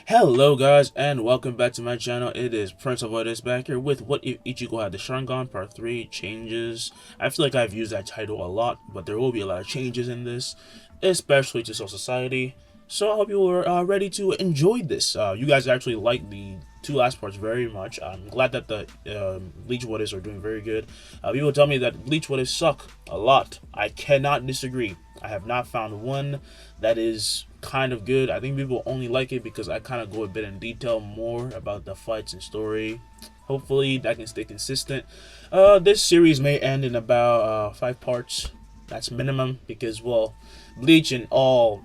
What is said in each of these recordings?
Hello guys and welcome back to my channel. It is Prince of Otis back here with What If Ichigo Had the Sharingan Part 3 Changes. I feel like I've used that title a lot, but there will be a lot of changes in this, especially to Soul Society. So I hope you are ready to enjoy this. You guys actually like the two last parts very much. I'm glad that the Bleach What Ifs are doing very good. People tell me that Bleach What Ifs suck a lot. I cannot disagree. I have not found one that is kind of good. I think people only like it because I kind of go a bit in detail more about the fights and story. Hopefully that can stay consistent. This series may end in about 5 parts. That's minimum because, well, Bleach and all,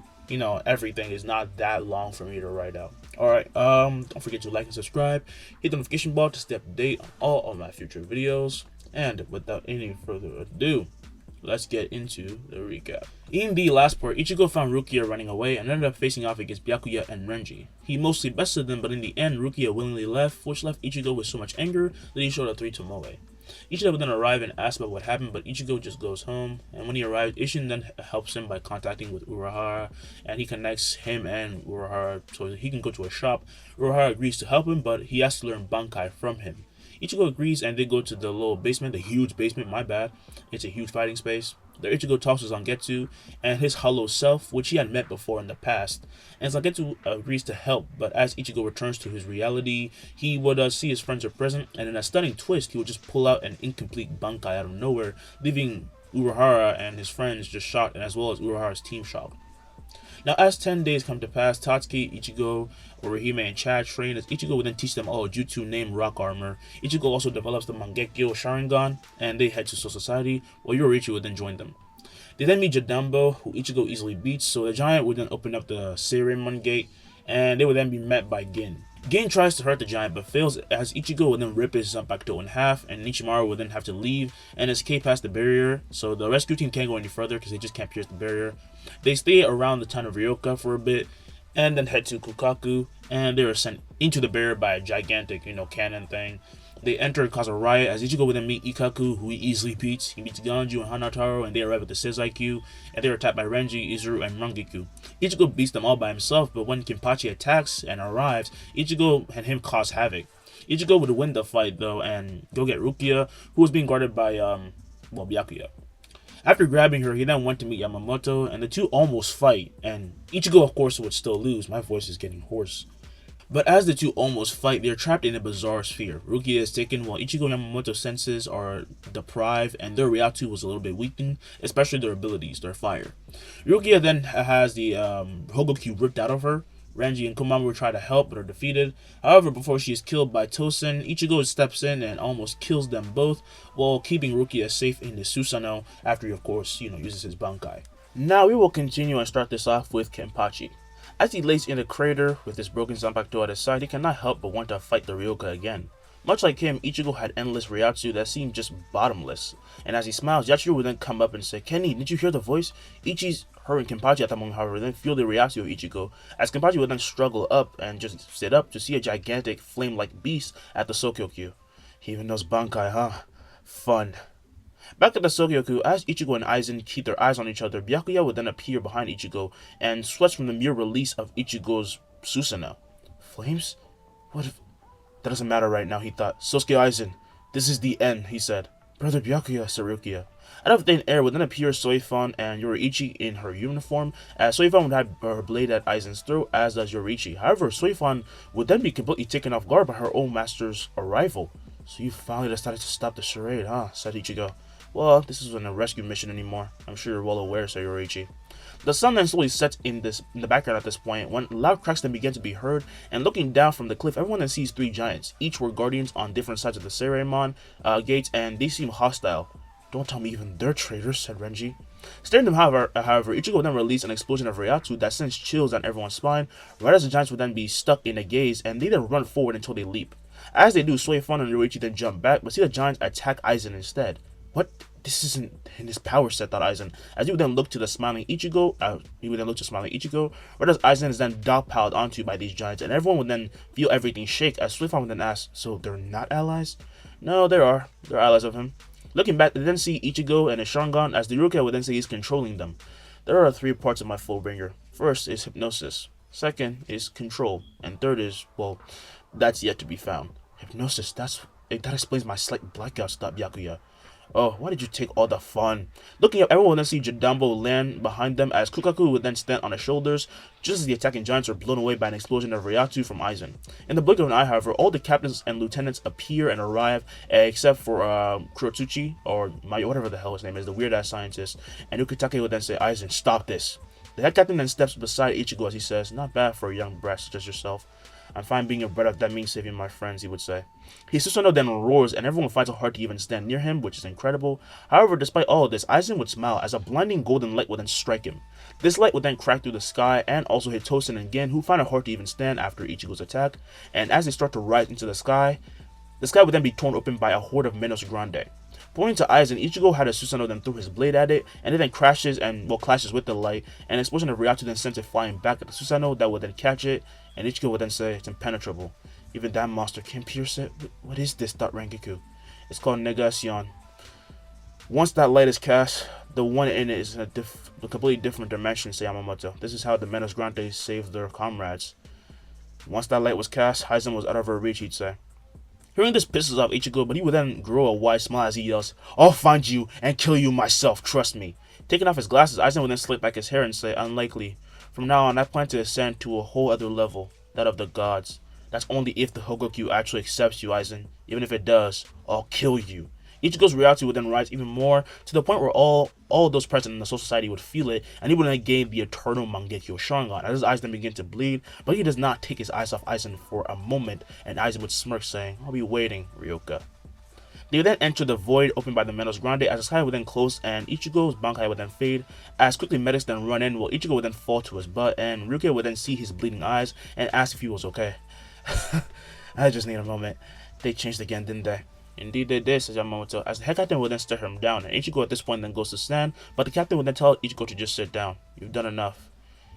everything is not that long for me to write out. Alright, don't forget to like and subscribe. Hit the notification bell to stay up to date on all of my future videos. And without any further ado, let's get into the recap. In the last part, Ichigo found Rukia running away and ended up facing off against Byakuya and Renji. He mostly bested them, but in the end, Rukia willingly left, which left Ichigo with so much anger that he showed a 3 to Moe. Ishida would then arrive and ask about what happened, but Ichigo just goes home, and when he arrives, Ishin then helps him by contacting with Urahara, and he connects him and Urahara so he can go to a shop. Urahara agrees to help him, but he has to learn Bankai from him. Ichigo agrees and they go to the little basement, the huge basement, my bad. It's a huge fighting space. There Ichigo talks to Zangetsu and his hollow self, which he had met before in the past. And Zangetsu agrees to help, but as Ichigo returns to his reality, he would see his friends are present, and in a stunning twist, he would just pull out an incomplete Bankai out of nowhere, leaving Urahara and his friends just shocked, and as well as Urahara's team shocked. Now, as 10 days come to pass, Tatsuki, Ichigo, Orihime, and Chad train as Ichigo will then teach them all Jutsu named Rock Armor. Ichigo also develops the Mangekyo Sharingan, and they head to Soul Society, while Yoruichi will then join them. They then meet Jadambo, who Ichigo easily beats, so the giant would then open up the Sharingan gate, and they would then be met by Gin. Gin tries to hurt the giant but fails as Ichigo would then rip his Zanpakuto in half, and Nichimaru would then have to leave and escape past the barrier, so the rescue team can't go any further because they just can't pierce the barrier. They stay around the town of Ryoka for a bit and then head to Kukaku, and they are sent into the barrier by a gigantic, cannon thing. They enter and cause a riot as Ichigo would then meet Ikkaku, who he easily beats. He meets Ganju and Hanataro, and they arrive at the Seizaiku, and they are attacked by Renji, Izuru, and Rangiku. Ichigo beats them all by himself, but when Kenpachi attacks and arrives, Ichigo and him cause havoc. Ichigo would win the fight though and go get Rukia, who was being guarded by Byakuya. After grabbing her, he then went to meet Yamamoto, and the two almost fight, and Ichigo of course would still lose. My voice is getting hoarse. But as the two almost fight, they are trapped in a bizarre sphere. Rukia is taken while Ichigo and Yamamoto's senses are deprived and their Ryatsu was a little bit weakened, especially their abilities, their fire. Rukia then has the Hogokyu ripped out of her. Renji and Komamoru try to help but are defeated. However, before she is killed by Tosen, Ichigo steps in and almost kills them both while keeping Rukia safe in his Susanoo after he of course, uses his Bankai. Now we will continue and start this off with Kenpachi. As he lays in a crater with his broken Zanpakuto at his side, he cannot help but want to fight the Ryoka again. Much like him, Ichigo had endless Ryatsu that seemed just bottomless, and as he smiles, Yachiro would then come up and say, "Kenny, did you hear the voice?" Her and Kenpachi at the moment, however, then feel the Ryatsu of Ichigo, as Kenpachi would then struggle up and just sit up to see a gigantic flame-like beast at the Sokyokyu. He even knows Bankai, huh? Fun. Back at the Sogyoku, as Ichigo and Aizen keep their eyes on each other, Byakuya would then appear behind Ichigo and sweats from the mere release of Ichigo's Susanoo. Flames? What if... That doesn't matter right now, he thought. Sosuke Aizen, this is the end, he said. Brother Byakuya, said Rukia. Out of thin air would then appear Soifan and Yoruichi in her uniform, as Soifan would have her blade at Aizen's throat, as does Yoruichi. However, Soifan would then be completely taken off guard by her own master's arrival. So you finally decided to stop the charade, huh? Said Ichigo. Well, this isn't a rescue mission anymore. I'm sure you're well aware, said Yoruichi. The sun then slowly sets in the background at this point, when loud cracks then begin to be heard, and looking down from the cliff, everyone then sees 3 giants. Each were guardians on different sides of the Sharingan gates, and they seem hostile. Don't tell me even they're traitors, said Renji. Staring them, however, Ichigo would then release an explosion of Ryatsu that sends chills down everyone's spine, right as the giants would then be stuck in a gaze, and they then run forward until they leap. As they do, Soifan and Yoruichi then jump back, but see the giants attack Aizen instead. What? This isn't in his power set, thought Aizen. As he would then look to the smiling Ichigo, right as Aizen is then dogpiled onto by these giants, and everyone would then feel everything shake, as Soifan would then ask, so they're not allies? No, they are. They're allies of him. Looking back, they then see Ichigo and his Sharingan, as the Rukia would then say he's controlling them. There are 3 parts of my full bringer. First is hypnosis. Second is control. And third is, well, that's yet to be found. Hypnosis, that explains my slight blackout, stopped Byakuya. Oh, why did you take all the fun? Looking up, everyone would then see Jidambo land behind them as Kukaku would then stand on his shoulders, just as the attacking giants are blown away by an explosion of Ryatsu from Aizen. In the blink of an eye, however, all the captains and lieutenants appear and arrive, except for Kurotsuchi, or whatever the hell his name is, the weird-ass scientist, and Ukitake would then say, Aizen, stop this. The head captain then steps beside Ichigo as he says, not bad for a young brat such as yourself. I'm fine being a brother if that means saving my friends, he would say. His Susanoo then roars, and everyone finds it hard to even stand near him, which is incredible. However, despite all of this, Aizen would smile as a blinding golden light would then strike him. This light would then crack through the sky and also hit Tosen and Gen, who find it hard to even stand after Ichigo's attack. And as they start to rise into the sky would then be torn open by a horde of Menos Grande. Pointing to Aizen, Ichigo had a Susanoo then threw his blade at it, and it then crashes with the light, and an explosion of Ryatsu then sends it flying back at the Susanoo that would then catch it, and Ichigo would then say, it's impenetrable. Even that monster can't pierce it? What is this? Thought Rengoku. It's called Negation. Once that light is cast, the one in it is in a completely different dimension, say Yamamoto. This is how the Menos Grande saved their comrades. Once that light was cast, Aizen was out of her reach, he'd say. Hearing this pisses off Ichigo, but he would then grow a wide smile as he yells, I'll find you and kill you myself, trust me. Taking off his glasses, Aizen would then slick back his hair and say, unlikely. From now on, I plan to ascend to a whole other level, that of the gods. That's only if the Hokugyu actually accepts you, Aizen. Even if it does, I'll kill you. Ichigo's reality would then rise even more, to the point where all those present in the Soul Society would feel it, and he would then gain the eternal Mangekyo Sharingan, as his eyes then begin to bleed, but he does not take his eyes off Aizen for a moment, and Aizen would smirk, saying, I'll be waiting, Ryoka. They would then enter the void opened by the Menos Grande, as the sky would then close, and Ichigo's Bankai would then fade, as quickly medics then run in, while Ichigo would then fall to his butt, and Ryuka would then see his bleeding eyes, and ask if he was okay. I just need a moment. They changed again, didn't they? Indeed they did, says Yamamoto, as the head captain would then stare him down, and Ichigo at this point then goes to stand, but the captain would then tell Ichigo to just sit down. You've done enough.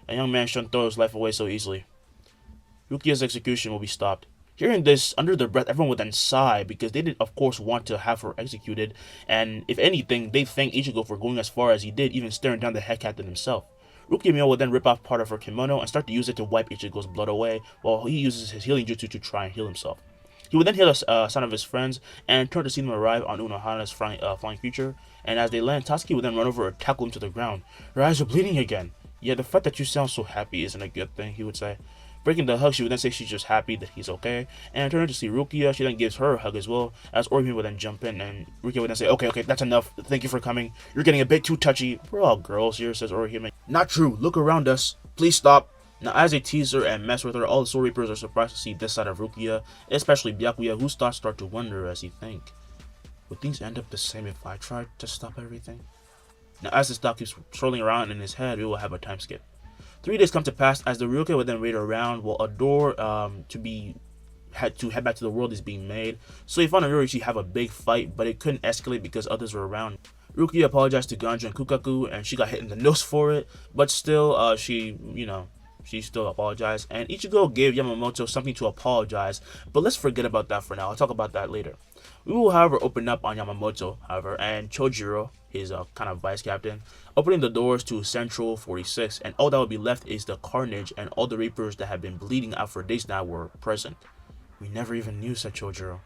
A young man shouldn't throw his life away so easily. Rukia's execution will be stopped. Hearing this, under their breath, everyone would then sigh, because they didn't of course want to have her executed, and if anything, they thanked Ichigo for going as far as he did, even staring down the head captain himself. Rukia would then rip off part of her kimono and start to use it to wipe Ichigo's blood away, while he uses his healing jutsu to try and heal himself. He would then heal the son of his friends and turn to see them arrive on Unohana's flying creature, and as they land, Tatsuki would then run over and tackle him to the ground. Your eyes are bleeding again. Yeah, the fact that you sound so happy isn't a good thing, he would say. Breaking the hug, she would then say she's just happy that he's okay, and turning to see Rukia, she then gives her a hug as well, as Orihime would then jump in, and Rukia would then say, okay, that's enough, thank you for coming, you're getting a bit too touchy, we're all girls here, says Orihime. Not true, look around us, please stop. Now, as they tease her and mess with her, all the Soul Reapers are surprised to see this side of Rukia, especially Byakuya, whose thoughts start to wonder as he think, would things end up the same if I tried to stop everything? Now, as this thought keeps swirling around in his head, we will have a time skip. 3 days come to pass as the Ryuka would then raid around, while a door had to head back to the world is being made. So he found and Ryuichi have a big fight, but it couldn't escalate because others were around. Rukia apologized to Ganju and Kukaku, and she got hit in the nose for it, but still, she still apologized, and Ichigo gave Yamamoto something to apologize, but let's forget about that for now. I'll talk about that later. We will, however, open up on Yamamoto, and Chojiro, his kind of vice captain, opening the doors to Central 46, and all that would be left is the carnage, and all the Reapers that have been bleeding out for days now were present. We never even knew, said Chojiro.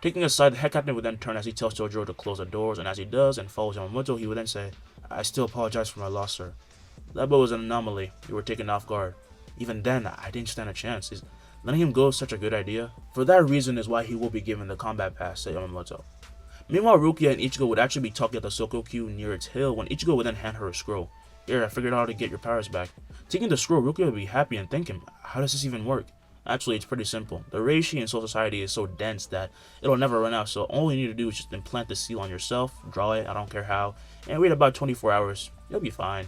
Taking aside, the head captain would then turn as he tells Chojiro to close the doors, and as he does and follows Yamamoto, he would then say, I still apologize for my loss, sir. That blow was an anomaly. You were taken off guard. Even then, I didn't stand a chance. Is letting him go such a good idea? For that reason is why he will be given the combat pass, said Yamamoto. Meanwhile, Rukia and Ichigo would actually be talking at the Sokokyu near its hill when Ichigo would then hand her a scroll. Here, I figured out how to get your powers back. Taking the scroll, Rukia would be happy and think him, how does this even work? Actually, it's pretty simple. The Reishi in Soul Society is so dense that it'll never run out, so all you need to do is just implant the seal on yourself, draw it, I don't care how, and wait about 24 hours. You'll be fine.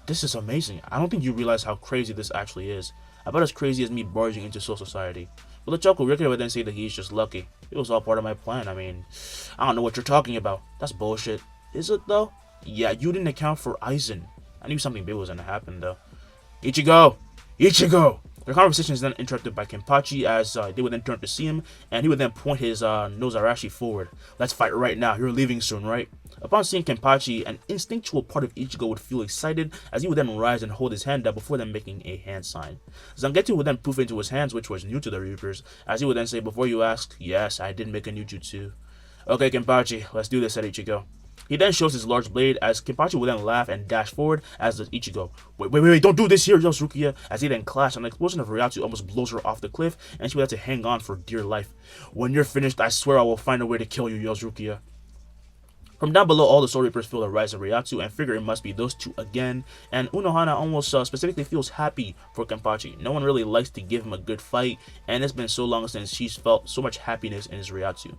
This is amazing. I don't think you realize how crazy this actually is. About as crazy as me barging into Soul Society. But LeChoco, Ricky would then say that he's just lucky. It was all part of my plan. I mean, I don't know what you're talking about. That's bullshit. Is it though? Yeah, you didn't account for Aizen. I knew something big was gonna happen though. Ichigo! Ichigo! Their conversation is then interrupted by Kenpachi as they would then turn to see him, and he would then point his nose Arashi forward. "Let's fight right now. You're leaving soon, right?" Upon seeing Kenpachi, an instinctual part of Ichigo would feel excited as he would then rise and hold his hand up before then making a hand sign. Zangetsu would then poof into his hands, which was new to the Reapers, as he would then say, "Before you ask, yes, I did make a new jutsu." "Okay, Kenpachi, let's do this," said Ichigo. He then shows his large blade as Kenpachi will then laugh and dash forward as does Ichigo. Wait, don't do this here," yells Rukia as he then clash. An explosion of Ryatsu almost blows her off the cliff and she will have to hang on for dear life. "When you're finished, I swear I will find a way to kill you," yells Rukia. From down below, all the Soul Reapers feel the rise of Ryatsu and figure it must be those two again, and Unohana almost specifically feels happy for Kenpachi. No one really likes to give him a good fight, and it's been so long since she's felt so much happiness in his Ryatsu.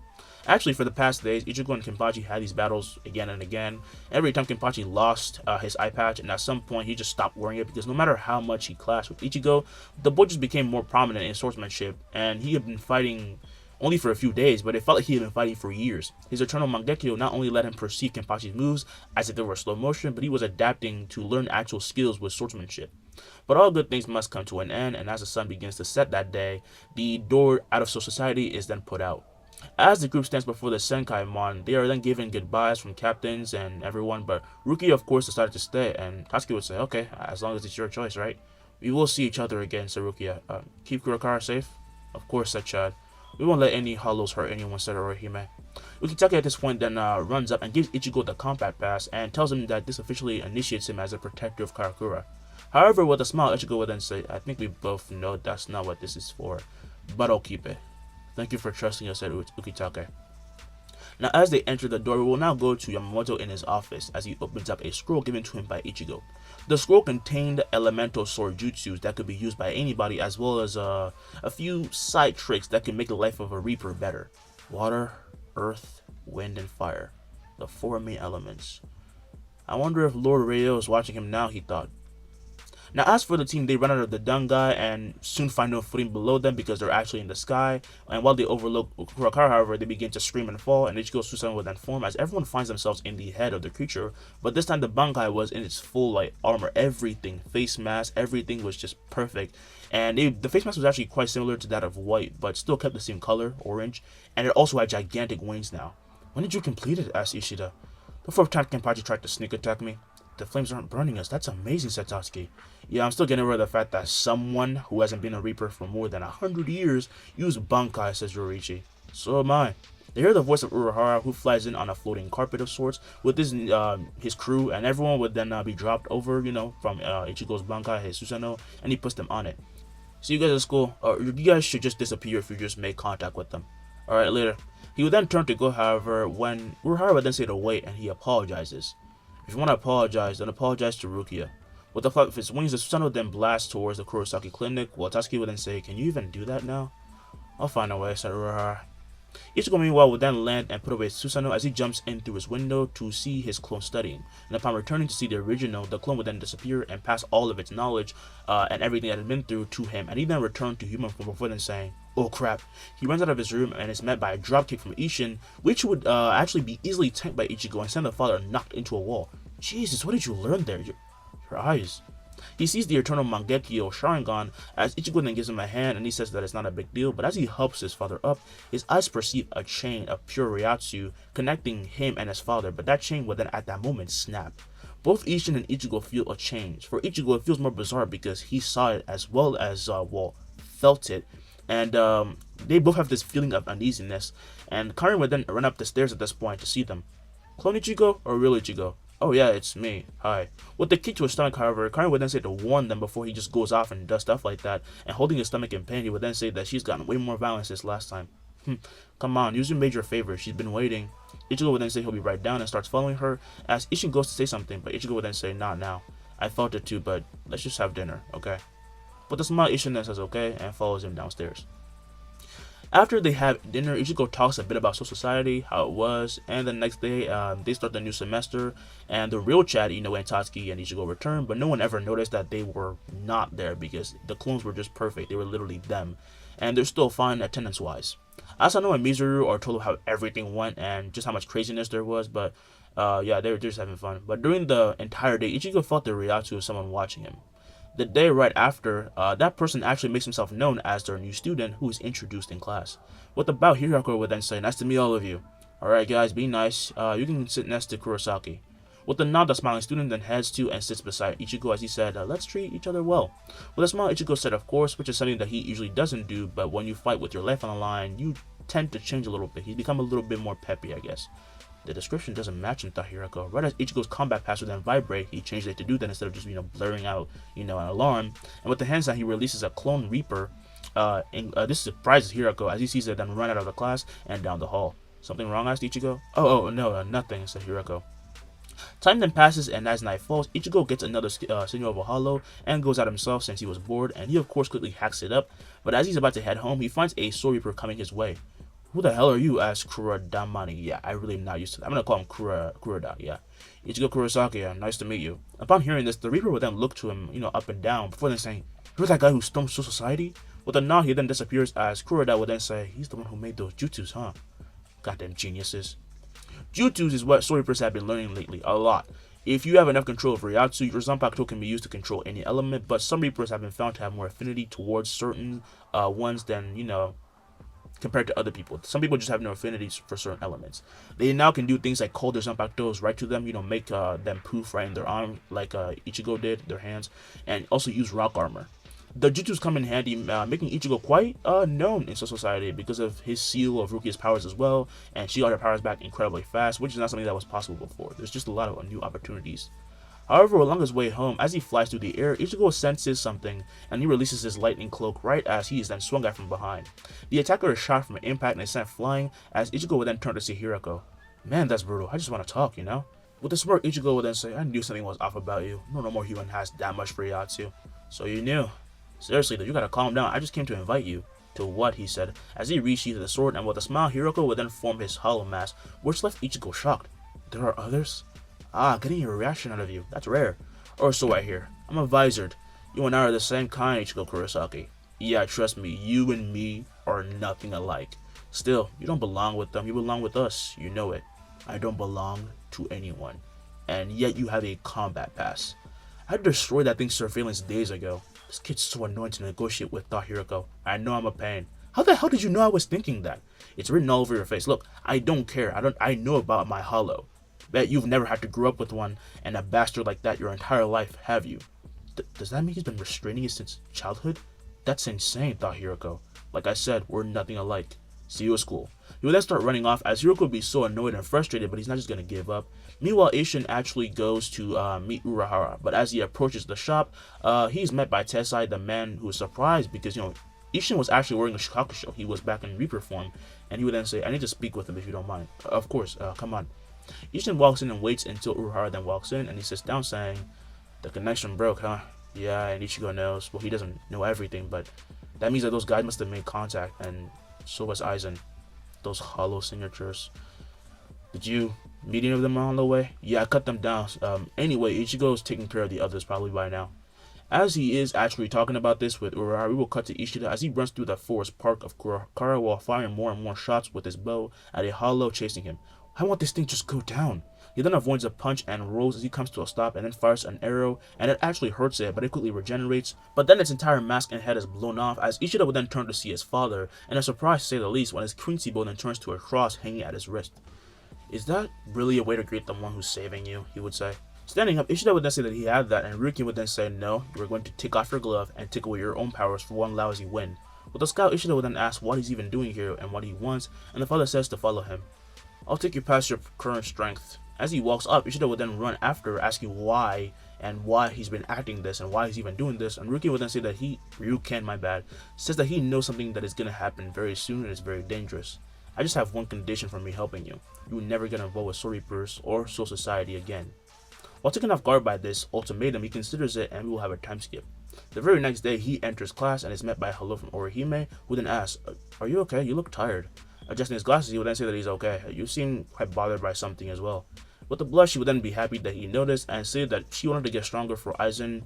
Actually, for the past days, Ichigo and Kenpachi had these battles again and again. Every time Kenpachi lost his eye patch, and at some point he just stopped wearing it because no matter how much he clashed with Ichigo, the boy just became more prominent in swordsmanship, and he had been fighting only for a few days, but it felt like he had been fighting for years. His eternal Mangekyo not only let him perceive Kenpachi's moves as if they were slow motion, but he was adapting to learn actual skills with swordsmanship. But all good things must come to an end, and as the sun begins to set that day, the door out of Soul Society is then put out. As the group stands before the Senkai Mon, they are then given goodbyes from captains and everyone, but Ruki of course decided to stay, and Tatsuki would say, "Okay, as long as it's your choice, right? We will see each other again," said Rukia. "Keep Kurakara safe?" "Of course," said Chad. "We won't let any hollows hurt anyone," said Orihime. Ukitake at this point then runs up and gives Ichigo the combat pass and tells him that this officially initiates him as a protector of Karakura. However, with a smile, Ichigo would then say, "I think we both know that's not what this is for, but I'll keep it. Thank you for trusting us," said Ukitake. Now, as they enter the door, we will now go to Yamamoto in his office as he opens up a scroll given to him by Ichigo. The scroll contained elemental sword jutsus that could be used by anybody, as well as a few side tricks that can make the life of a Reaper better. Water, earth, wind, and fire. The four main elements. I wonder if Lord Ryo is watching him now, he thought. Now, as for the team, they run out of the Dangai and soon find no footing below them because they're actually in the sky. And while they overlook Kurakara, however, they begin to scream and fall, and Ichigo Susanoo will then form as everyone finds themselves in the head of the creature. But this time, the Bankai was in its full light armor, everything, face mask, everything was just perfect. And the face mask was actually quite similar to that of white, but still kept the same color, orange, and it also had gigantic wings now. "When did you complete it?" asked Ishida. "The fourth time Kenpachi tried to sneak attack me." "The flames aren't burning us. That's amazing," said Tatsuki. "Yeah, I'm still getting over the fact that someone who hasn't been a Reaper for more than 100 years used Bankai," says Yoriichi. "So am I." They hear the voice of Urahara, who flies in on a floating carpet of sorts with his crew, and everyone would then be dropped over, from Ichigo's Bankai, his Susanoo, and he puts them on it. "See you guys at school. You guys should just disappear if you just make contact with them. Alright, later." He would then turn to go, however, when Urahara would then say to wait, and he apologizes. "If you want to apologize, then apologize to Rukia." With the flap of his wings, the Susanoo then blasts towards the Kurosaki clinic, while Tatsuki would then say, "Can you even do that now?" "I'll find a way," said Urahara. Ichigo meanwhile would then land and put away Susanoo as he jumps in through his window to see his clone studying. And upon returning to see the original, the clone would then disappear and pass all of its knowledge and everything that had been through to him. And he then returned to human form before then saying, "Oh crap." He runs out of his room and is met by a dropkick from Ishin, which would actually be easily tanked by Ichigo and send the father knocked into a wall. "Jesus, what did you learn there? Your eyes." He sees the eternal Mangekyo Sharingan as Ichigo then gives him a hand and he says that it's not a big deal, but as he helps his father up, his eyes perceive a chain of pure Ryatsu connecting him and his father, but that chain would then at that moment snap. Both Ishin and Ichigo feel a change. For Ichigo, it feels more bizarre because he saw it as well as felt it, and they both have this feeling of uneasiness, and Karin would then run up the stairs at this point to see them. "Clone Ichigo or real Ichigo?" "Oh yeah, it's me. Hi." With the kick to his stomach, however, Karin would then say to warn them before he just goes off and does stuff like that, and holding his stomach in pain, he would then say that she's gotten way more violent since last time. "Come on, use your major favor. She's been waiting." Ichigo would then say he'll be right down and starts following her as Ishin goes to say something, but Ichigo would then say, "Not now. I felt it too, but let's just have dinner, okay?" With a smile, Ishin then says okay and follows him downstairs. After they have dinner, Ichigo talks a bit about Soul Society, how it was, and the next day they start the new semester, and the real Chad, and Tatsuki and Ichigo return, but no one ever noticed that they were not there because the clones were just perfect. They were literally them, and they're still fine attendance-wise. Asano and Mizuru are told how everything went and just how much craziness there was, but yeah, they were just having fun. But during the entire day, Ichigo felt the Ryatsu of someone watching him. The day right after, that person actually makes himself known as their new student who is introduced in class. With the bow, Hirako would then say, "Nice to meet all of you. Alright guys, be nice. You can sit next to Kurosaki." With the nod, the smiling student then heads to and sits beside Ichigo as he said, "Let's treat each other well." With a smile, Ichigo said, "Of course," which is something that he usually doesn't do, but when you fight with your life on the line, you tend to change a little bit. He's become a little bit more peppy, I guess. The description doesn't match him, thought Hirako. Right as Ichigo's combat pass would then vibrate, he changed it to do that instead of just, blurring out, an alarm. And with the hand sign, he releases a clone Reaper. This surprises Hirako as he sees it then run out of the class and down the hall. "Something wrong?" asked Ichigo. Oh, no, nothing," said Hirako. Time then passes, and as night falls, Ichigo gets another signal of a hollow and goes out himself since he was bored, and he of course quickly hacks it up. But as he's about to head home, he finds a Soul Reaper coming his way. "Who the hell are you?" asked Kurodamani. Yeah, I really am not used to that. I'm gonna call him Kuroda. Yeah. "Ichigo Kurosaki, nice to meet you." Upon hearing this, the Reaper would then look to him, up and down, before then saying, "You're that guy who stormed Soul Society?" With a nod, he then disappears as Kuroda would then say, "He's the one who made those jutsus, huh? Goddamn geniuses." Jutsus is what Soul Reapers have been learning lately, a lot. If you have enough control of Ryatsu, your Zanpakuto can be used to control any element, but some Reapers have been found to have more affinity towards certain ones than, compared to other people. Some people just have no affinities for certain elements. They now can do things like call their Zanpakutos right to them, make them poof right in their arm, like Ichigo did, their hands, and also use rock armor. The jutsus come in handy, making Ichigo quite known in society because of his seal of Rukia's powers as well, and she got her powers back incredibly fast, which is not something that was possible before. There's just a lot of new opportunities. However, along his way home, as he flies through the air, Ichigo senses something, and he releases his lightning cloak right as he is then swung at from behind. The attacker is shot from an impact and is sent flying, as Ichigo would then turn to see Hirako. "Man, that's brutal. I just want to talk, With a smirk, Ichigo would then say, "I knew something was off about you. No normal human has that much Ryatsu." "So you knew? Seriously though, you gotta calm down. I just came to invite you." "To what?" he said, as he resheathed the sword, and with a smile, Hirako would then form his hollow mask, which left Ichigo shocked. "There are others?" "Ah, getting a reaction out of you. That's rare. Or so I hear. I'm a visored. You and I are the same kind, Ichigo Kurosaki. Yeah, trust me, you and me are nothing alike. Still, you don't belong with them, you belong with us. You know it. I don't belong to anyone. And yet you have a combat pass. I destroyed that thing's surveillance days ago. This kid's so annoying to negotiate with," thought Hirako. "I know I'm a pain. How the hell did you know I was thinking that? It's written all over your face. Look, I don't care. I know about my hollow. Bet you've never had to grow up with one and a bastard like that your entire life, have you? Does that mean he's been restraining it since childhood? That's insane," thought Hirako. "Like I said, we're nothing alike. See you at school." He would then start running off as Hirako would be so annoyed and frustrated, but he's not just going to give up. Meanwhile, Ishin actually goes to meet Urahara, but as he approaches the shop, he's met by Tessai, the man who is surprised because, Ishin was actually wearing a Shikakusho. He was back in Reaper form, and he would then say, "I need to speak with him if you don't mind." "Of course, come on." Ishin walks in and waits until Urahara then walks in, and he sits down saying, "The connection broke, huh?" "Yeah, and Ichigo knows. Well, he doesn't know everything, but that means that those guys must have made contact, and so was Aizen. Those hollow signatures. Did you meet any of them on the way?" "Yeah, I cut them down. Anyway, Ichigo is taking care of the others probably by now." As he is actually talking about this with Urahara, we will cut to Ishida as he runs through the forest park of Kurakara while firing more and more shots with his bow at a hollow chasing him. "I want this thing to just go down." He then avoids a punch and rolls as he comes to a stop and then fires an arrow, and it actually hurts it, but it quickly regenerates. But then its entire mask and head is blown off as Ishida would then turn to see his father, and a surprise to say the least when his quincy bow then turns to a cross hanging at his wrist. "Is that really a way to greet the one who's saving you?" he would say. Standing up, Ishida would then say that he had that, and Ruki would then say, "No, you are going to take off your glove and take away your own powers for one lousy win." With a scout, Ishida would then ask what he's even doing here and what he wants, and the father says to follow him. "I'll take you past your current strength." As he walks up, Ishida would then run after, asking why he's been acting this and why he's even doing this, and Ruki would then say that Ryuken, says that he knows something that is going to happen very soon and is very dangerous. "I just have one condition for me helping you. You will never get involved with Soul Reapers or Soul Society again." While taken off guard by this ultimatum, he considers it and we will have a time skip. The very next day, he enters class and is met by a hello from Orihime, who then asks, "Are you okay? You look tired." Adjusting his glasses, he would then say that he's okay. "You seem quite bothered by something as well." With a blush, she would then be happy that he noticed and say that she wanted to get stronger for Aizen,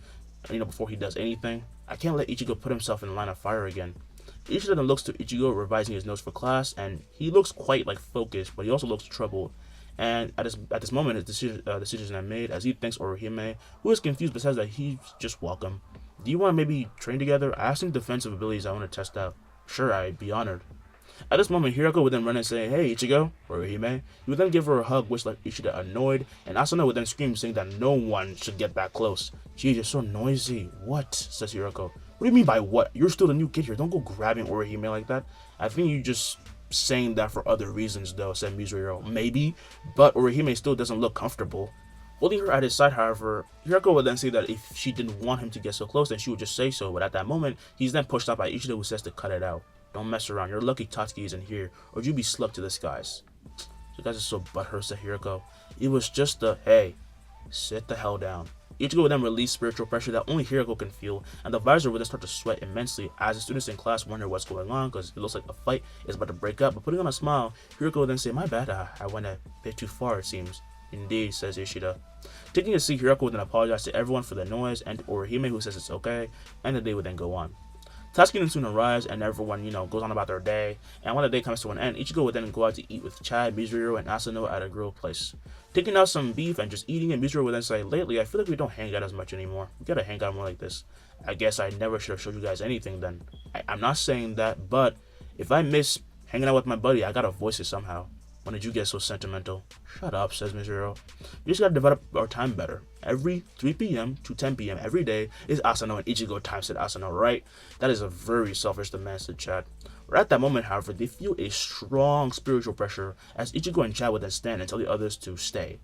before he does anything. "I can't let Ichigo put himself in line of fire again." Ishida then looks to Ichigo revising his notes for class, and he looks quite focused, but he also looks troubled. And at this moment, his decisions are made as he thanks Orihime, who is confused but says that he's just welcome. Do you want to maybe train together? I have some defensive abilities I want to test out. Sure, I'd be honored. At this moment, Hirako would then run and say, "Hey, Ichigo," or Hime. He would then give her a hug, which left Ishida annoyed, and Asuna would then scream, saying that no one should get that close. "Geez, you're so noisy." "What?" says Hirako. "What do you mean by what? You're still the new kid here. Don't go grabbing Orihime like that." "I think you just saying that for other reasons, though," said Mizuru. "Maybe, but Orihime still doesn't look comfortable." Holding her at his side, however, Hirako would then say that if she didn't want him to get so close, then she would just say so, but at that moment, he's then pushed out by Ishida, who says to cut it out. "Don't mess around, you're lucky Tatsuki isn't here, or you'd be slugged to the skies." "You guys are so butthurt," said Hirako. "It was just a, hey, sit the hell down." Ichigo would then release spiritual pressure that only Hirako can feel, and the visor would then start to sweat immensely as the students in class wonder what's going on because it looks like a fight is about to break up. But putting on a smile, Hirako would then say, "My bad, I went a bit too far, it seems." "Indeed," says Ishida. Taking a seat, Hirako would then apologize to everyone for the noise, and Orihime, who says it's okay, and the day would then go on. Tatsuki then soon arrives, and everyone, goes on about their day, and when the day comes to an end, Ichigo would then go out to eat with Chad, Mizuru, and Asano at a grill place. Taking out some beef and just eating it, Mizuru would then say, "Lately, I feel like we don't hang out as much anymore. We gotta hang out more like this. I guess I never should have showed you guys anything then." I'm not saying that, but if I miss hanging out with my buddy, I gotta voice it somehow. "When did you get so sentimental?" "Shut up," says Mizuru. "We just gotta divide up our time better. Every 3 p.m. to 10 p.m. every day is Asano and Ichigo time," said Asano. "Right? That is a very selfish demand," said Chad. Right at that moment, however, they feel a strong spiritual pressure as Ichigo and Chad would then stand and tell the others to stay.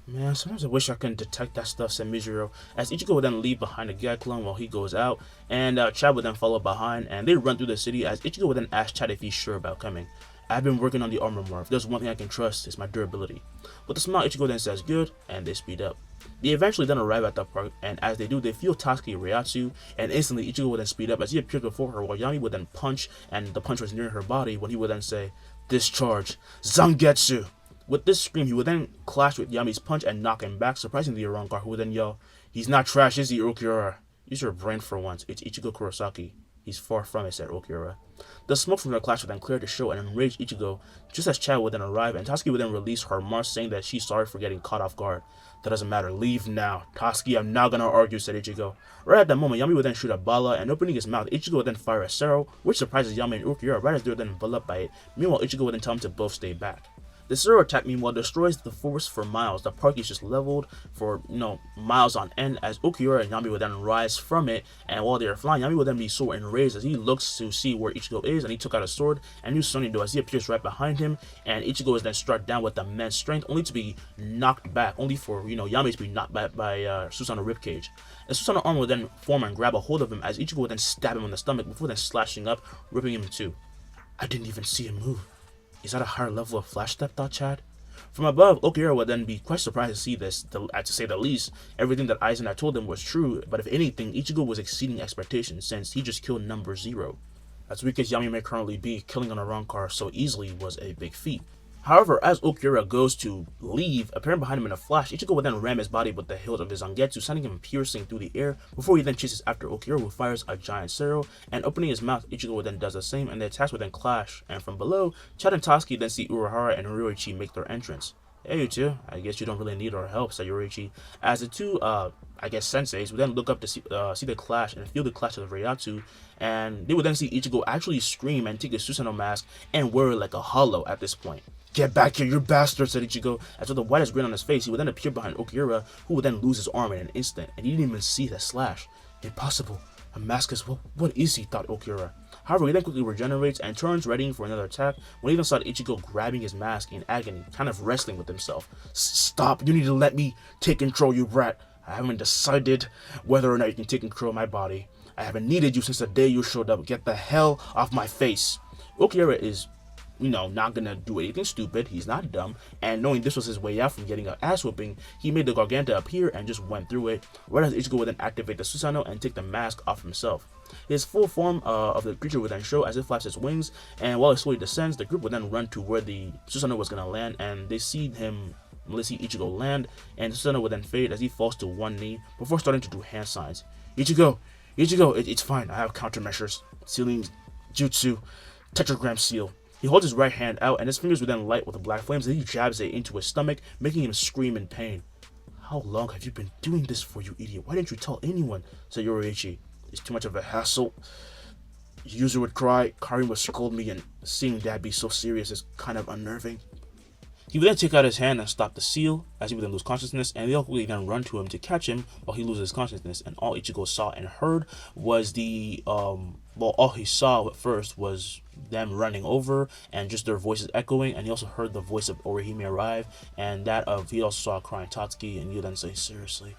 "Man, sometimes I wish I could detect that stuff," said Mizuru, as Ichigo would then leave behind the Gag clone while he goes out, and Chad would then follow behind, and they run through the city as Ichigo would then ask Chad if he's sure about coming. "I've been working on the armor more. If there's one thing I can trust, it's my durability." With a smile, Ichigo then says good, and they speed up. They eventually then arrive at the park, and as they do, they feel Tatsuki Ryatsu, and instantly Ichigo would then speed up as he appears before her, while Yami would then punch, and the punch was near her body when he would then say, "Discharge, Zangetsu!" With this scream, he would then clash with Yami's punch and knock him back, surprising the Arrancar, who would then yell, "He's not trash, is he, Ukiura?" "Use your brain for once. It's Ichigo Kurosaki." "He's far from it," said Ukiura. The smoke from their clash would then clear the show and enrage Ichigo, just as Chad would then arrive, and Tatsuki would then release her march, saying that she's sorry for getting caught off guard. "That doesn't matter. Leave now." "Tatsuki, I'm not gonna argue," said Ichigo. Right at that moment, Yami would then shoot a bala, and opening his mouth, Ichigo would then fire a Sero, which surprises Yami and Ukiura right as they were then enveloped by it. Meanwhile, Ichigo would then tell them to both stay back. The Zero attack, meanwhile, destroys the forest for miles. The park is just leveled for, miles on end as Ukiura and Yami would then rise from it. And while they are flying, Yami would then be so enraged as he looks to see where Ichigo is, and he took out a sword and used Sonido as he appears right behind him. And Ichigo is then struck down with immense strength, only to be knocked back, only for, Yami to be knocked back by Susanoo ribcage. And Susanoo arm would then form and grab a hold of him as Ichigo would then stab him in the stomach before then slashing up, ripping him in two. "I didn't even see him move. Is that a higher level of flash step?" thought Chad. From above, Ukiura would then be quite surprised to see this, to say the least. Everything that Aizen had told him was true, but if anything, Ichigo was exceeding expectations since he just killed number 0. As weak as Yami may currently be, killing an Arrancar so easily was a big feat. However, as Ukiura goes to leave, appearing behind him in a flash, Ichigo would then ram his body with the hilt of his Zangetsu, sending him piercing through the air before he then chases after Ukiura, who fires a giant Sero, and opening his mouth, Ichigo would then does the same, and the attacks would then clash, and from below, Chad and Tatsuki then see Urahara and Ryuichi make their entrance. "Hey, you two, I guess you don't really need our help," said Ryuichi, as the two, senseis would then look up to see the clash and feel the clash of the Ryatsu, and they would then see Ichigo actually scream and take his Susanoo mask and wear it like a hollow at this point. "Get back here, you bastard," said Ichigo, as with the whitest grin on his face, he would then appear behind Ukiura, who would then lose his arm in an instant, and he didn't even see the slash. "Impossible. A mask is what is he?" thought Ukiura. However, he then quickly regenerates and turns ready for another attack when he then saw Ichigo grabbing his mask in agony, kind of wrestling with himself. "Stop! You need to let me take control, you brat. I haven't decided whether or not you can take control of my body. I haven't needed you since the day you showed up. Get the hell off my face." Ukiura is not gonna do anything stupid. He's not dumb, and knowing this was his way out from getting an ass whooping, he made the Garganta appear and just went through it, right as Ichigo would then activate the Susanoo and take the mask off himself. His full form of the creature would then show as it flaps its wings, and while it slowly descends, the group would then run to where the Susanoo was gonna land, and they see Ichigo land, and Susanoo would then fade as he falls to one knee before starting to do hand signs. Ichigo, it's fine, I have countermeasures. Sealing Jutsu, Tetragram Seal." He holds his right hand out, and his fingers would then light with the black flames as he jabs it into his stomach, making him scream in pain. "How long have you been doing this for, you idiot? Why didn't you tell anyone?" said Yoruichi. It's too much of a hassle. Yuzu would cry, Karin would scold me, and seeing Dad be so serious is kind of unnerving. He would then take out his hand and stop the seal, as he would then lose consciousness, and they all quickly then run to him to catch him while he loses consciousness. And all Ichigo saw and heard was all he saw at first was them running over and just their voices echoing, and he also heard the voice of Orihime arrive, and that of, he also saw crying Tatsuki, and you then say, seriously,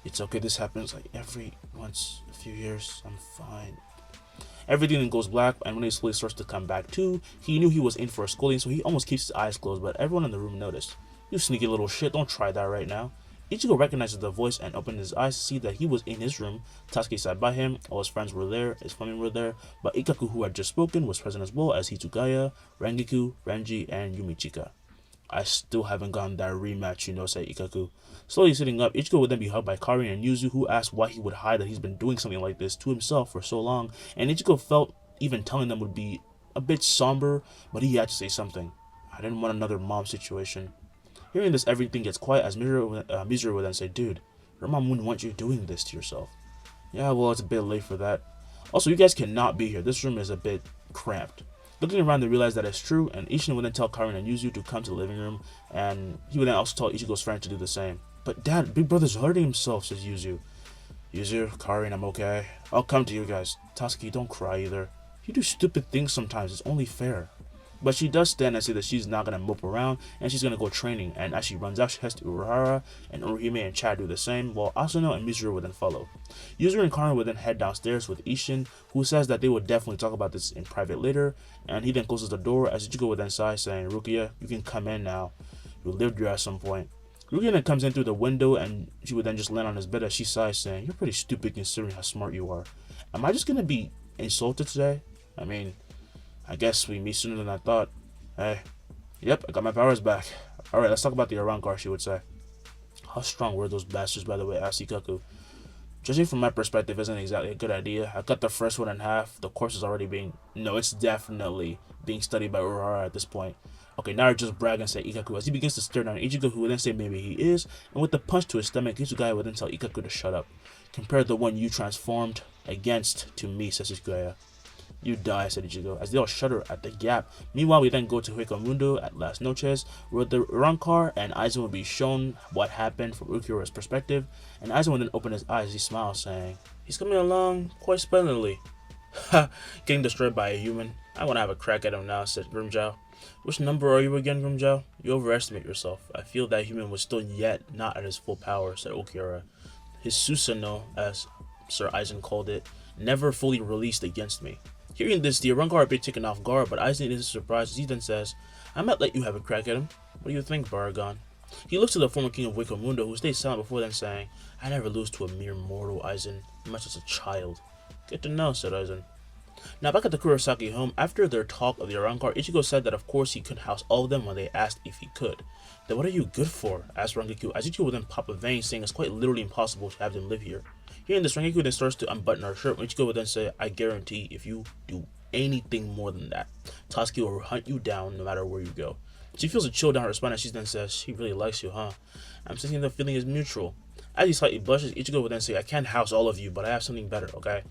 it's okay, this happens like every once a few years, I'm fine. Everything then goes black, and when he slowly starts to come back to, he knew he was in for a scolding, so he almost keeps his eyes closed, but everyone in the room noticed. You sneaky little shit, don't try that right now. Ichigo recognizes the voice and opened his eyes to see that he was in his room. Tatsuki sat by him, all his friends were there, his family were there, but Ikkaku, who had just spoken, was present as well as Hitsugaya, Rengiku, Renji, and Yumichika. I still haven't gotten that rematch, said Ikkaku. Slowly sitting up, Ichigo would then be hugged by Karin and Yuzu, who asked why he would hide that he's been doing something like this to himself for so long, and Ichigo felt even telling them would be a bit somber, but he had to say something. I didn't want another mom situation. Hearing this, everything gets quiet as Mizuru would then say, dude, your mom wouldn't want you doing this to yourself. Yeah, well, it's a bit late for that. Also, you guys cannot be here. This room is a bit cramped. Looking around, they realize that it's true, and Ishin would then tell Karin and Yuzu to come to the living room, and he would then also tell Ichigo's friend to do the same. But Dad, Big Brother's hurting himself, says Yuzu. Yuzu, Karin, I'm okay. I'll come to you guys. Tatsuki, don't cry either. You do stupid things sometimes, it's only fair. But she does stand and say that she's not going to mope around, and she's going to go training, and as she runs out, she heads to Urahara, and Orihime and Chad do the same, while Asano and Mizuru would then follow. Yuzu and Karin would then head downstairs with Ishin, who says that they would definitely talk about this in private later, and he then closes the door as Ichigo would then sigh, saying, Rukia, you can come in now. You lived here at some point. Rukia then comes in through the window, and she would then just land on his bed as she sighs, saying, you're pretty stupid considering how smart you are. Am I just going to be insulted today? I mean, I guess we meet sooner than I thought. Hey, yep, I got my powers back. Alright, let's talk about the Arrancars, she would say. How strong were those bastards, by the way, asked Ikkaku. Judging from my perspective, isn't exactly a good idea. I cut the first one in half. The course is already being... No, it's definitely being studied by Urahara at this point. Okay, now you're just bragging, said Ikkaku, as he begins to stare down at Ichigo, who would then say maybe he is, and with the punch to his stomach, Hitsugaya would then tell Ikkaku to shut up. Compare the one you transformed against to me, says Hitsugaya. You die, said Ichigo, as they all shudder at the gap. Meanwhile, we then go to Hueco at Las Noches, where the Arrancar and Aizen will be shown what happened from Ukura's perspective, and Aizen will then open his eyes as he smiles, saying, he's coming along quite splendidly. Ha! Getting destroyed by a human. I want to have a crack at him now, said Grimmjow. Which number are you again, Grimmjow? You overestimate yourself. I feel that human was still yet not at his full power, said Ukura. His Susanoo, as Sir Aizen called it, never fully released against me. Hearing this, the Arrancar are a bit taken off guard, but Aizen isn't surprised as he then says, I might let you have a crack at him. What do you think, Baragon? He looks to the former king of Hueco who stays silent before then saying, I never lose to a mere mortal, Aizen, much as a child. Good to know, said Aizen. Now back at the Kurosaki home, after their talk of the Arrancar, Ichigo said that of course he could house all of them when they asked if he could. Then what are you good for? Asked Rengiku, as Ichigo would then pop a vein, saying it's quite literally impossible to have them live here. Hearing this, Rengiku then starts to unbutton her shirt, when Ichigo would then say, I guarantee if you do anything more than that, Tatsuki will hunt you down no matter where you go. She feels a chill down her spine as she then says, she really likes you, huh? I'm thinking the feeling is mutual. As he slightly blushes, Ichigo would then say, I can't house all of you, but I have something better, okay?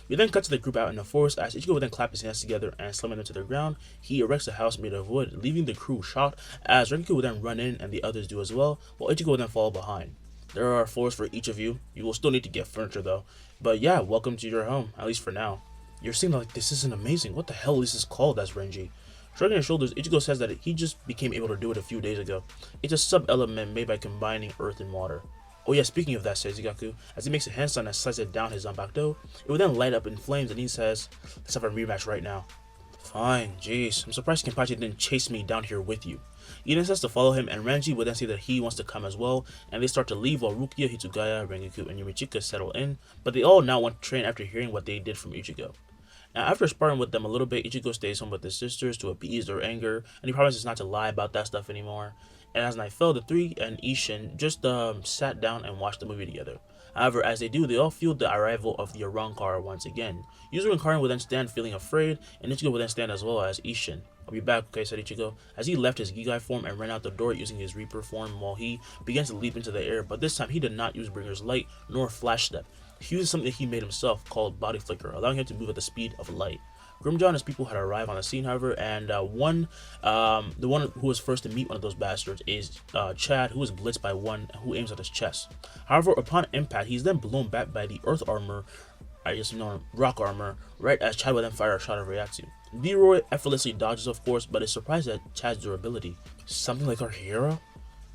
We then cut to the group out in the forest as Ichigo would then clap his hands together and slamming them to the ground. He erects a house made of wood, leaving the crew shocked as Rengiku would then run in and the others do as well, while Ichigo would then follow behind. There are floors for each of you. You will still need to get furniture though. But yeah, welcome to your home, at least for now. You're saying like this isn't amazing. What the hell is this called? Asked Renji. Shrugging his shoulders, Ichigo says that he just became able to do it a few days ago. It's a sub-element made by combining earth and water. Oh yeah, speaking of that, says Ikkaku, as he makes a hand sign and slides it down his Zanpakuto. It will then light up in flames and he says, let's have a rematch right now. Fine, jeez, I'm surprised Kenpachi didn't chase me down here with you. He then says to follow him, and Renji would then say that he wants to come as well, and they start to leave while Rukia, Hitsugaya, Rengiku, and Yumichika settle in, but they all now want to train after hearing what they did from Ichigo. Now, after sparring with them a little bit, Ichigo stays home with his sisters to appease their anger, and he promises not to lie about that stuff anymore. And as night fell, the three and Ishin just sat down and watched the movie together. However, as they do, they all feel the arrival of the Arrancar once again. Yuzuru and Karin would then stand feeling afraid, and Ichigo would then stand as well as Ishin. I'll be back, okay, said Ichigo, as he left his Gigai form and ran out the door using his Reaper form while he began to leap into the air, but this time he did not use Bringer's Light nor Flash Step. He used something that he made himself called body flicker, allowing him to move at the speed of light. Grimjaw and his people had arrived on the scene, however, and the one who was first to meet one of those bastards is Chad, who is blitzed by one who aims at his chest. However, upon impact, he's then blown back by the earth armor, I just know rock armor, right as Chad will then fire a shot at Ryatsu. Leroy effortlessly dodges, of course, but is surprised at Chad's durability. Something like our hero?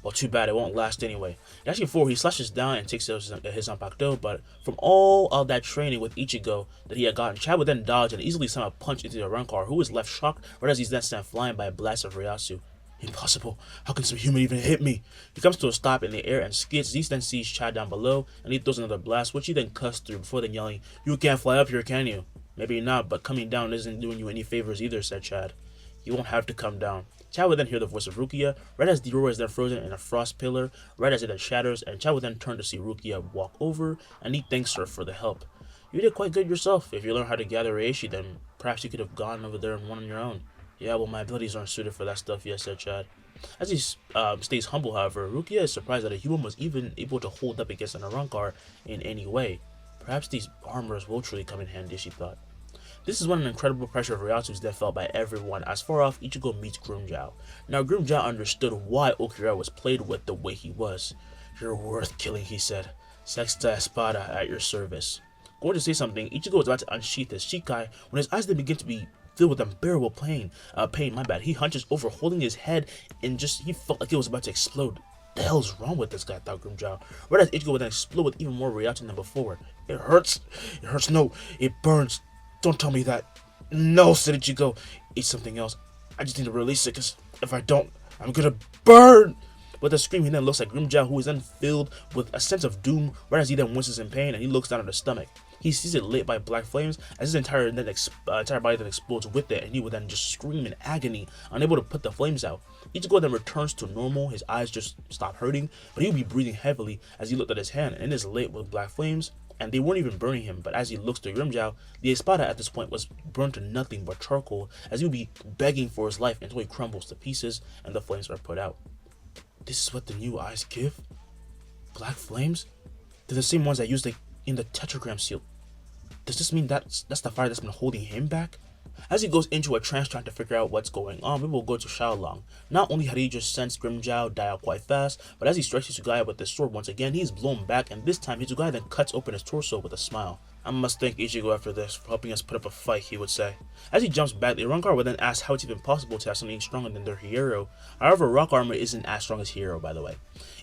Well, too bad, it won't last anyway. Dashing forward, he slashes down and takes his Zanpakuto, but from all of that training with Ichigo that he had gotten, Chad would then dodge and easily slam a punch into the Arrancar, who is left shocked right as he's then sent flying by a blast of Ryatsu. Impossible. How can some human even hit me? He comes to a stop in the air and skids. He then sees Chad down below, and he throws another blast, which he then cuts through before then yelling, "You can't fly up here, can you?" "Maybe not, but coming down isn't doing you any favors either," said Chad. "You won't have to come down." Chad would then hear the voice of Rukia, right as Leroy is then frozen in a frost pillar, right as it then shatters, and Chad would then turn to see Rukia walk over, and he thanks her for the help. "You did quite good yourself. If you learn how to gather Reishi, then perhaps you could have gone over there and won on your own." "Yeah, well, my abilities aren't suited for that stuff yet," said Chad. As he stays humble, however, Rukia is surprised that a human was even able to hold up against an Arrancar in any way. Perhaps these armors will truly come in handy, she thought. This is when an incredible pressure of Ryatsu is then felt by everyone as far off Ichigo meets Grimmjow. Now Grimmjow understood why Okura was played with the way he was. "You're worth killing," he said. "Sexta Espada at your service." Going to say something, Ichigo was about to unsheath his Shikai when his eyes then begin to be filled with unbearable pain. He hunches over, holding his head, and he felt like it was about to explode. The hell's wrong with this guy, thought Grimmjow. Right as Ichigo would then explode with even more reaction than before. "It hurts. It hurts. No, it burns. Don't tell me that." "No," said Ichigo. "Eat something else. I just need to release it, because if I don't, I'm gonna burn." With a scream, he then looks at Grimmjow, who is then filled with a sense of doom, right as he then winces in pain, and he looks down at his stomach. He sees it lit by black flames, as his entire body then explodes with it, and he would then just scream in agony, unable to put the flames out. Ichigo then returns to normal, his eyes just stop hurting, but he would be breathing heavily as he looked at his hand, and it is lit with black flames, and they weren't even burning him. But as he looks to Grimmjow, the espada at this point was burned to nothing but charcoal, as he would be begging for his life until he crumbles to pieces and the flames are put out. This is what the new eyes give? Black flames? They're the same ones I used in the tetragram seal. Does this mean that's the fire that's been holding him back? As he goes into a trance trying to figure out what's going on, we will go to Xiaolong. Not only had he just sensed Grimmjow die out quite fast, but as he strikes Hitsugaya with his sword once again, he is blown back, and this time Hitsugaya then cuts open his torso with a smile. "I must thank Ichigo after this for helping us put up a fight," he would say. As he jumps back, the Arrancar would then ask how it's even possible to have something stronger than their hero. However, rock armor isn't as strong as hero, by the way.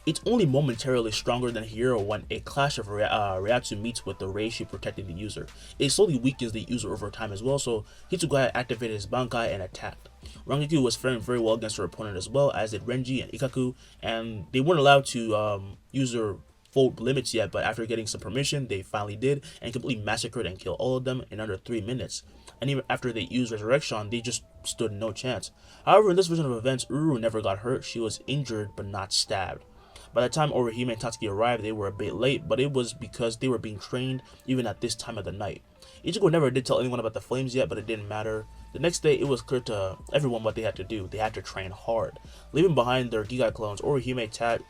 It's only momentarily stronger than hero when a clash of Ryatsu meets with the Reishi protecting the user. It slowly weakens the user over time as well, so Hitsugaya activated his Bankai and attacked. Rangiku was faring very well against her opponent as well, as did Renji and Ikaku, and they weren't allowed to use their full limits yet, but after getting some permission, they finally did, and completely massacred and killed all of them in under 3 minutes. And even after they used Resurrection, they just stood no chance. However, in this version of events, Uru never got hurt. She was injured but not stabbed. By the time Orihime and Tatsuki arrived, they were a bit late, but it was because they were being trained even at this time of the night. Ichigo never did tell anyone about the flames yet, but it didn't matter. The next day, it was clear to everyone what they had to do. They had to train hard. Leaving behind their Gigai clones, Orihime, Chad,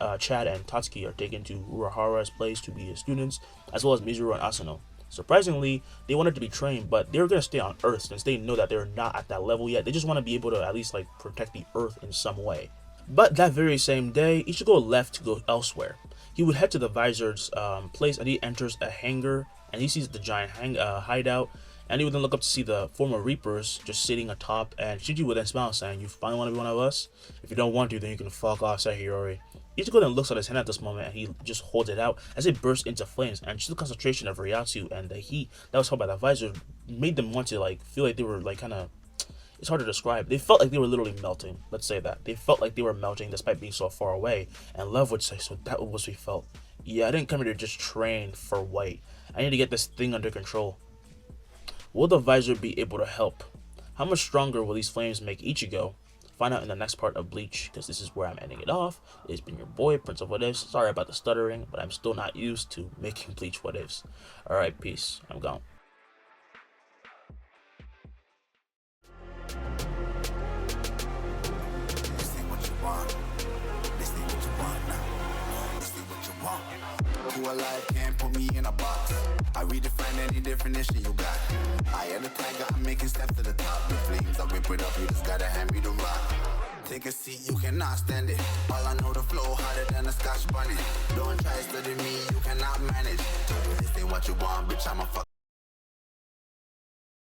and Tatsuki are taken to Urahara's place to be his students, as well as Mizuru and Asano. Surprisingly, they wanted to be trained, but they were going to stay on Earth since they know that they're not at that level yet. They just want to be able to at least protect the Earth in some way. But that very same day, Ichigo left to go elsewhere. He would head to the Visor's place, and he enters a hangar, and he sees the giant hideout, and he would then look up to see the former Reapers just sitting atop, and Shinji would then smile, saying, "You finally want to be one of us? If you don't want to, then you can fuck off," said Hiyori. Ichigo then looks at his hand at this moment, and he just holds it out as it bursts into flames, and just the concentration of Ryatsu and the heat that was held by the Visor made them want to feel like they were it's hard to describe. They felt like they were literally melting. Let's say that. They felt like they were melting despite being so far away. And Love would say, "So that was what we felt. Yeah, I didn't come here to just train for white. I need to get this thing under control." Will the Visor be able to help? How much stronger will these flames make Ichigo? Find out in the next part of Bleach, because this is where I'm ending it off. It's been your boy, Prince of What Ifs. Sorry about the stuttering, but I'm still not used to making Bleach What Ifs. Alright, peace. I'm gone. Who alive can't put me in a box. I redefine any definition you got. I am the tiger, I'm making steps to the top. The flames, I whip it up, you just gotta hand me the rock. Take a seat, you cannot stand it. All I know, the flow harder than a Scotch bonnet. Don't try studying me, you cannot manage. This ain't what you want, bitch, I'm a fuck.